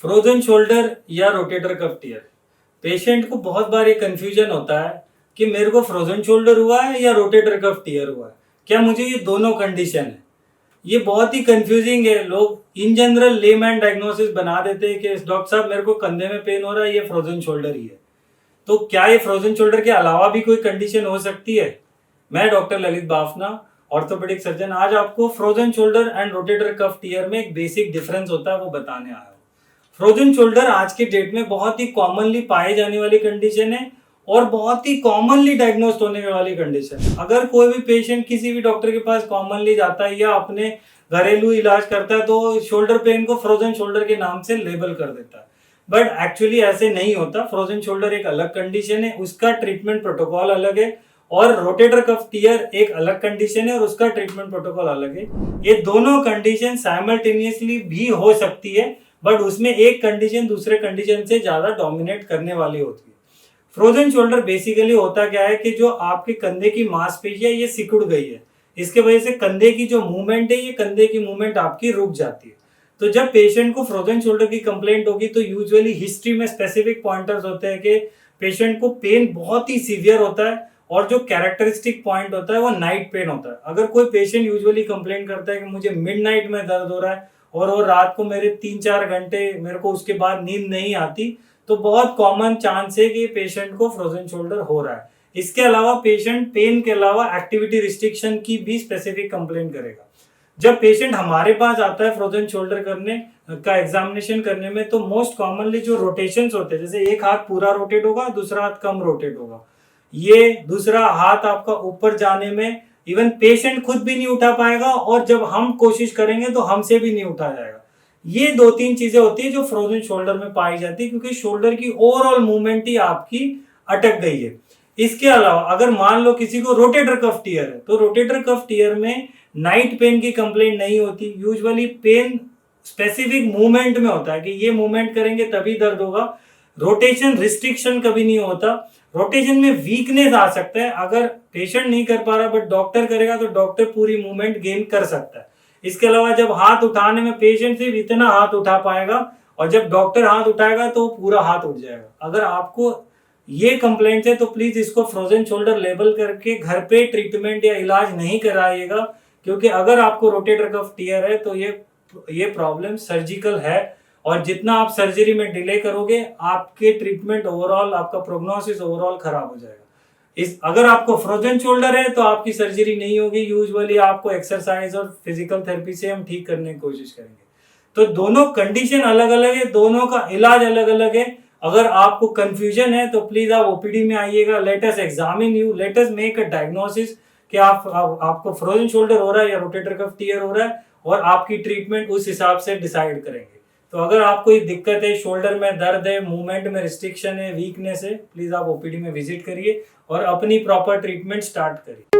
Frozen shoulder या rotator cuff tier. Patient को बहुत बार ये कंफ्यूजन होता है कि मेरे को फ्रोजन शोल्डर हुआ है या रोटेटर कफ टियर हुआ है, क्या मुझे ये दोनों कंडीशन है। ये बहुत ही कंफ्यूजिंग है। लोग इन जनरल लेमैन डायग्नोसिस बना देते हैं कि डॉक्टर साहब मेरे को कंधे में पेन हो रहा है, ये फ्रोजन शोल्डर ही है। तो क्या ये फ्रोजन शोल्डर के अलावा भी कोई कंडीशन हो सकती है? मैं doctor Lalit Bafna, orthopaedic surgeon, आज आपको frozen shoulder and rotator cuff tear में एक बेसिक डिफरेंस होता है वो बताने आया हूँ। फ्रोजन शोल्डर आज के डेट में बहुत ही कॉमनली पाए जाने वाली कंडीशन है और बहुत ही कॉमनली डायग्नोस्ड होने वाली कंडीशन। अगर कोई भी पेशेंट किसी भी डॉक्टर के पास कॉमनली जाता है या अपने घरेलू इलाज करता है तो शोल्डर पेन को फ्रोजन शोल्डर के नाम से लेबल कर देता है, बट एक्चुअली ऐसे नहीं होता। फ्रोजन शोल्डर एक अलग कंडीशन है, उसका ट्रीटमेंट प्रोटोकॉल अलग है, और रोटेटर कफ टियर एक अलग कंडीशन है और उसका ट्रीटमेंट प्रोटोकॉल अलग है। ये दोनों कंडीशन साइमल्टेनियसली भी हो सकती है, बट उसमें एक कंडीशन दूसरे कंडीशन से ज्यादा डोमिनेट करने वाली होती है। फ्रोजन शोल्डर बेसिकली होता क्या है कि जो आपके कंधे की मांसपेशी है ये सिकुड़ गई है, इसके वजह से कंधे की जो मूवमेंट है, ये कंधे की मूवमेंट आपकी रुक जाती है। तो जब पेशेंट को फ्रोजन शोल्डर की कंप्लेंट होगी तो यूजुअली हिस्ट्री में स्पेसिफिक पॉइंटर्स होते हैं कि पेशेंट को पेन बहुत ही सीवियर होता है और जो कैरेक्टरिस्टिक पॉइंट होता है वो नाइट पेन होता है। अगर कोई पेशेंट यूजुअली कंप्लेंट करता है कि मुझे मिडनाइट में दर्द हो रहा है और वो रात को मेरे 3-4 घंटे मेरे को उसके बाद नींद नहीं आती, तो बहुत कॉमन चांस है कि पेशेंट को फ्रोजन शोल्डर हो रहा है। इसके अलावा पेशेंट पेन के अलावा एक्टिविटी रिस्ट्रिक्शन की भी स्पेसिफिक कंप्लेंट करेगा। जब पेशेंट हमारे पास आता है फ्रोजन शोल्डर करने का एग्जामिनेशन करने में, तो मोस्ट कॉमनली जो रोटेशंस होते हैं, जैसे एक हाथ पूरा रोटेट होगा, दूसरा हाथ कम रोटेट होगा, ये दूसरा हाथ आपका ऊपर जाने में इवन पेशेंट खुद भी नहीं उठा पाएगा और जब हम कोशिश करेंगे तो हमसे भी नहीं उठा जाएगा। ये 2-3 चीजें होती है जो फ्रोजन शोल्डर में पाई जाती है, क्योंकि शोल्डर की ओवरऑल मूवमेंट ही आपकी अटक गई है। इसके अलावा अगर मान लो किसी को रोटेटर कफ टियर है, तो रोटेटर कफ टियर में नाइट पेन की कंप्लेंट नहीं होती। यूजुअली पेन स्पेसिफिक मूवमेंट में होता है कि ये मूवमेंट करेंगे तभी दर्द होगा। रोटेशन रिस्ट्रिक्शन कभी नहीं होता। रोटेशन में वीकनेस आ सकता है, अगर पेशेंट नहीं कर पा रहा बट डॉक्टर करेगा तो डॉक्टर पूरी मूवमेंट गेन कर सकता है। इसके अलावा जब हाथ उठाने में पेशेंट सिर्फ इतना हाथ उठा पाएगा और जब डॉक्टर हाथ उठाएगा तो पूरा हाथ उठ जाएगा। अगर आपको ये कंप्लेंट है तो प्लीज इसको फ्रोजन शोल्डर लेबल करके घर पे ट्रीटमेंट या इलाज नहीं कराइएगा, क्योंकि अगर आपको रोटेटर कफ टियर है तो ये प्रॉब्लम सर्जिकल है और जितना आप सर्जरी में डिले करोगे आपके ट्रीटमेंट ओवरऑल, आपका प्रोग्नोसिस ओवरऑल खराब हो जाएगा। अगर आपको फ्रोजन शोल्डर है तो आपकी सर्जरी नहीं होगी, यूजुअली आपको एक्सरसाइज और फिजिकल थेरेपी से हम ठीक करने की कोशिश करेंगे। तो दोनों कंडीशन अलग अलग है, दोनों का इलाज अलग अलग है। अगर आपको कंफ्यूजन है तो प्लीज आप ओपीडी में आइएगा, let us examine you, let us make a diagnosis कि आपको फ्रोजन शोल्डर हो रहा है या रोटेटर कफ टियर हो रहा है, और आपकी ट्रीटमेंट उस हिसाब से डिसाइड करेंगे। तो अगर आपको ये दिक्कत है, शोल्डर में दर्द है, मूवमेंट में रिस्ट्रिक्शन है, वीकनेस है, प्लीज आप ओपीडी में विजिट करिए और अपनी प्रॉपर ट्रीटमेंट स्टार्ट करिए।